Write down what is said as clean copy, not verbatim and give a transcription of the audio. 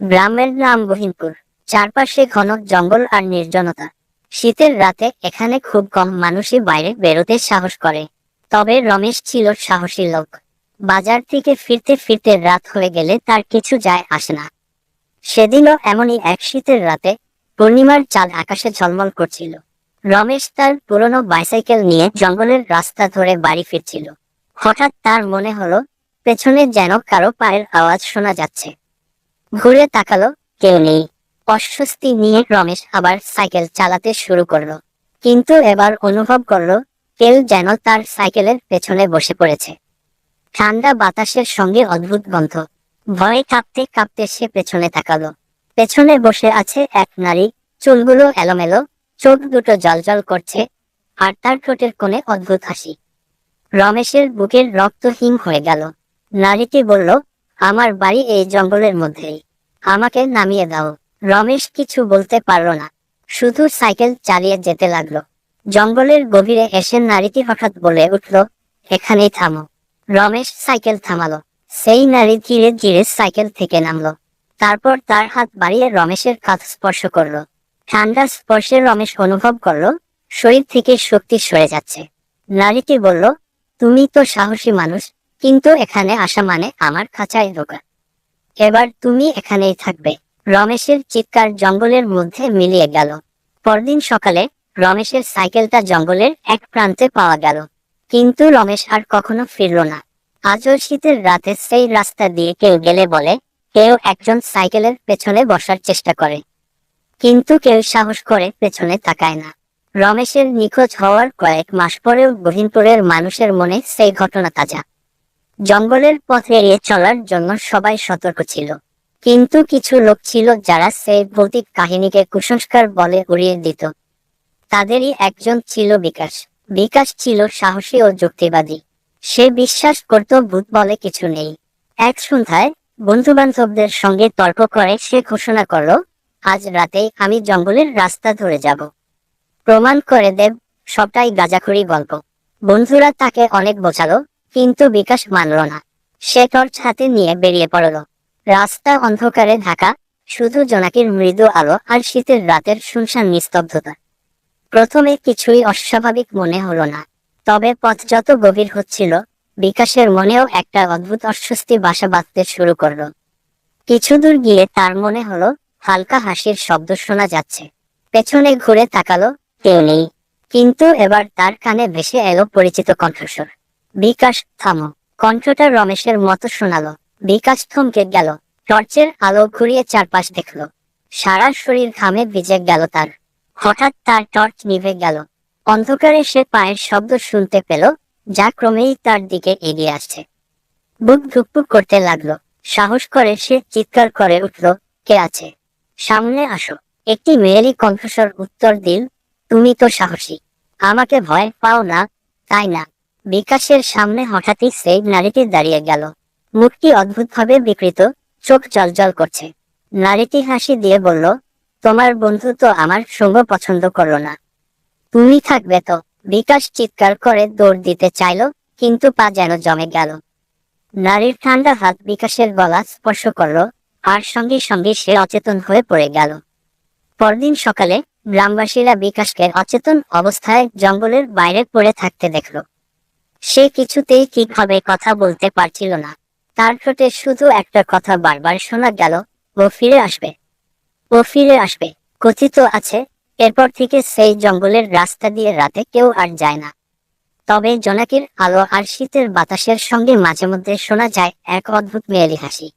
গ্রামের নাম বহিনপুর। চারপাশে ঘন জঙ্গল আর নির্জনতা। শীতের রাতে এখানে খুব কম মানুষই বাইরে বেরোতে সাহস করে। তবে রমেশ ছিল সাহসী লোক। বাজার থেকে ফিরতে ফিরতে রাত হয়ে গেলে তার কিছু যায় আসে না। সেদিনও এমনই এক শীতের রাতে পূর্ণিমার চাঁদ আকাশে ঝলমল করছিল। রমেশ তার পুরনো বাইসাইকেল নিয়ে জঙ্গলের রাস্তা ধরে বাড়ি ফিরছিল। হঠাৎ তার মনে হলো পেছনে যেন কারো পায়ের আওয়াজ শোনা যাচ্ছে। ঘুরে তাকালো, কেউ নেই। অস্বস্তি নিয়ে রমেশ আবার সাইকেল চালাতে শুরু করলো। কিন্তু এবার অনুভব করলো কেউ যেন তার সাইকেলের পেছনে বসে পড়েছে। ঠান্ডা বাতাসের সঙ্গে অদ্ভুত গন্ধ। ভয়ে কাঁপতে কাঁপতে সে পেছনে তাকালো। পেছনে বসে আছে এক নারী। চুলগুলো এলোমেলো, চোখ দুটো জ্বলজ্বল করছে, আর তার ঠোঁটের কোণে অদ্ভুত হাসি। রমেশের বুকের রক্ত হিম হয়ে গেল। নারীটি বলল, আমার বাড়ি এই জঙ্গলের মধ্যেই, আমাকে নামিয়ে দাও। রমেশ কিছু বলতে পারল না, শুধু সাইকেল চালিয়ে যেতে লাগলো। জঙ্গলের গভীরে এসে নারীটি হঠাৎ বলে উঠল, এখানেই থামো। রমেশ সাইকেল থামালো। সেই নারী ধীরে ধীরে সাইকেল থেকে নামলো। তারপর তার হাত বাড়িয়ে রমেশের কাঁধ স্পর্শ করলো। ঠান্ডা স্পর্শে রমেশ অনুভব করলো শরীর থেকে শক্তি সরে যাচ্ছে। নারীটি বলল, তুমি তো সাহসী মানুষ, কিন্তু এখানে আসা মানে আমার খাঁচায় ঢোকা। এবার তুমি এখানেই থাকবে। রমেশের চিৎকার জঙ্গলের মধ্যে মিলিয়ে গেল। পরদিন সকালে রমেশের সাইকেলটা জঙ্গলের এক প্রান্তে পাওয়া গেল, কিন্তু রমেশ আর কখনো ফিরল না। আজও শীতের রাতে সেই রাস্তা দিয়ে কেউ গেলে বলে, কেউ একজন সাইকেলের পেছনে বসার চেষ্টা করে, কিন্তু কেউ সাহস করে পেছনে তাকায় না। রমেশের নিখোঁজ হওয়ার কয়েক মাস পরেও বহিনপুরের মানুষের মনে সেই ঘটনা তাজা। জঙ্গলের পথ এড়িয়ে চলার জন্য সবাই সতর্ক ছিল, কিন্তু কিছু লোক ছিল যারা সেই ভৌতিক কাহিনীকে কুসংস্কার বলে উড়িয়ে দিত। তাদেরই একজন ছিল বিকাশ। বিকাশ ছিল সাহসী ও যুক্তিবাদী। সে বিশ্বাস করত ভূত বলে কিছু নেই। এক সন্ধ্যায় বন্ধুবান্ধবদের সঙ্গে তর্ক করে সে ঘোষণা করল, আজ রাতেই আমি জঙ্গলের রাস্তা ধরে যাব, প্রমাণ করে দেব সবটাই গাঁজাখুরি গল্প। বন্ধুরা তাকে অনেক বোঝালো, কিন্তু বিকাশ মানল না। সে টর্চ হাতে নিয়ে বেরিয়ে পড়ল। রাস্তা অন্ধকারে ঢাকা, শুধু জোনাকির মৃদু আলো আর শীতের রাতের শুনশান নিস্তব্ধতা। প্রথমে কিছুই অস্বাভাবিক মনে হলো না, তবে পথ যত গভীর হচ্ছিল বিকাশের মনেও একটা অদ্ভুত অস্বস্তি বাসা বাঁধতে শুরু করলো। কিছু দূর গিয়ে তার মনে হলো হালকা হাসির শব্দ শোনা যাচ্ছে। পেছনে ঘুরে তাকালো, কেউ নেই। কিন্তু এবার তার কানে ভেসে এলো পরিচিত কণ্ঠস্বর, বিকাশ থামো। কণ্ঠটা রমেশের মতো শোনালো। বিকাশ থমকে গেল। টর্চের আলো ঘুরিয়ে চারপাশ দেখলো। সারা শরীর ঘামে ভিজে গেল তার। হঠাৎ তার টর্চ নিভে গেল। অন্ধকারে সে পায়ের শব্দ শুনতে পেল, যা ক্রমেই তার দিকে এগিয়ে আসছে। বুক ধুকপুক করতে লাগলো। সাহস করে সে চিৎকার করে উঠল, কে আছে? সামনে আসো। একটি মেয়েরই কণ্ঠস্বর উত্তর দিল, তুমি তো সাহসী, আমাকে ভয় পাও না, তাই না? বিকাশের সামনে হঠাৎই সেই নারীটি দাঁড়িয়ে গেল। মুখটি অদ্ভুতভাবে বিকৃত, চোখ জ্বলজ্বল করছে। নারীটি হাসি দিয়ে বলল, তোমার বন্ধু তো আমার সঙ্গ পছন্দ করলো না, তুমি থাকবে তো? বিকাশ চিৎকার করে দৌড় দিতে চাইল, কিন্তু পা যেন জমে গেল। নারীর ঠান্ডা হাত বিকাশের গলা স্পর্শ করল, আর সঙ্গে সঙ্গে সে অচেতন হয়ে পড়ে গেল। পরদিন সকালে গ্রামবাসীরা বিকাশকে অচেতন অবস্থায় জঙ্গলের বাইরে পড়ে থাকতে দেখল। সে কিছুতেই ঠিকভাবে কথা বলতে পারছিল না। তার ঠোঁটে শুধু একটা কথা বারবার শোনা গেল, ও ফিরে আসবে, ও ফিরে আসবে। কথিত আছে এরপর থেকে সেই জঙ্গলের রাস্তা দিয়ে রাতে কেউ আর যায় না। তবে জোনাকির আলো আর শীতের বাতাসের সঙ্গে মাঝে মধ্যে শোনা যায় এক অদ্ভুত মেয়েলি হাসি।